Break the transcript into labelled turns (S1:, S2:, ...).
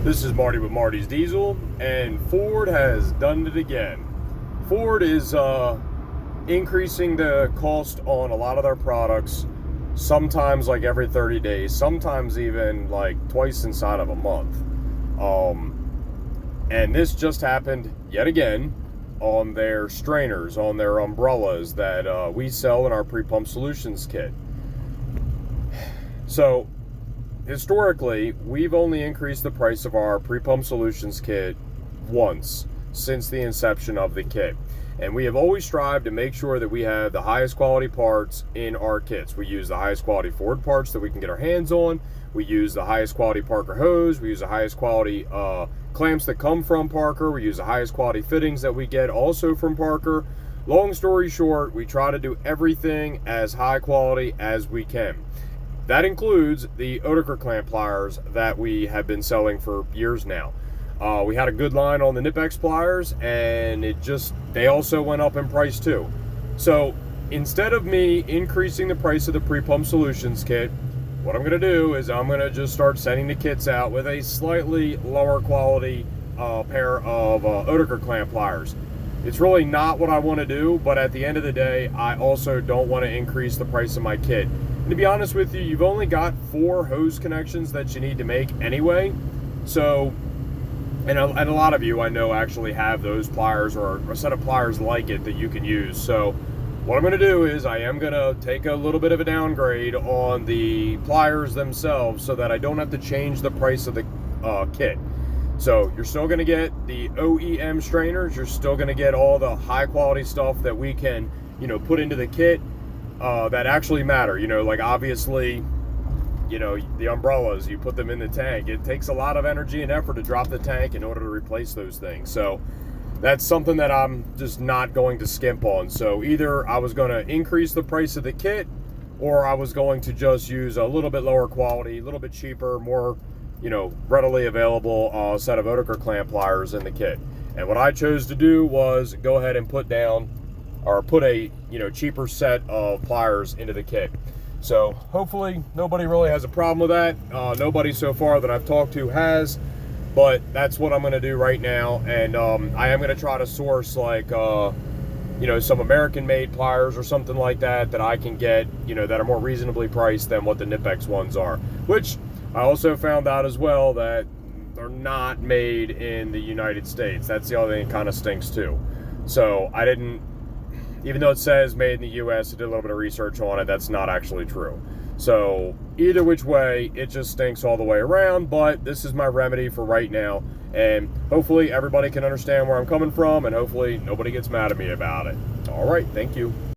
S1: This is Marty with Marty's Diesel, and Ford has done it again. Ford is increasing the cost on a lot of their products, sometimes like every 30 days, sometimes even like twice inside of a month. And this just happened yet again on their strainers, on their umbrellas that we sell in our pre-pump solutions kit. So historically, we've only increased the price of our pre-pump solutions kit once since the inception of the kit. And we have always strived to make sure that we have the highest quality parts in our kits. We use the highest quality Ford parts that we can get our hands on. We use the highest quality Parker hose. We use the highest quality clamps that come from Parker. We use the highest quality fittings that we get also from Parker. Long story short, we try to do everything as high quality as we can. That includes the Oetiker clamp pliers that we have been selling for years now. We had a good line on the knipex pliers, and they also went up in price too. So instead of me increasing the price of the pre-pump solutions kit, what I'm going to do is I'm going to just start sending the kits out with a slightly lower quality pair of Oetiker clamp pliers. It's really not what I want to do, but at the end of the day, I also don't want to increase the price of my kit. And to be honest with you, you've only got 4 hose connections that you need to make anyway. So, and a lot of you I know actually have those pliers or a set of pliers like it that you can use. So what I'm going to do is I am going to take a little bit of a downgrade on the pliers themselves so that I don't have to change the price of the kit. So you're still going to get the OEM strainers. You're still going to get all the high quality stuff that we can, put into the kit that actually matter. Like obviously, the umbrellas, you put them in the tank. It takes a lot of energy and effort to drop the tank in order to replace those things. So that's something that I'm just not going to skimp on. So either I was going to increase the price of the kit, or I was going to just use a little bit lower quality, a little bit cheaper, more readily available set of Oetiker clamp pliers in the kit. And what I chose to do was go ahead and put a cheaper set of pliers into the kit. So hopefully nobody really has a problem with that. Nobody so far that I've talked to has, but that's what I'm going to do right now. And I am going to try to source like some American made pliers or something like that I can get, that are more reasonably priced than what the knipex ones are, which I also found out as well that they're not made in the United States. That's the other thing that kind of stinks too. So even though it says made in the US, I did a little bit of research on it. That's not actually true. So either which way, it just stinks all the way around, but this is my remedy for right now. And hopefully everybody can understand where I'm coming from, and hopefully nobody gets mad at me about it. All right, thank you.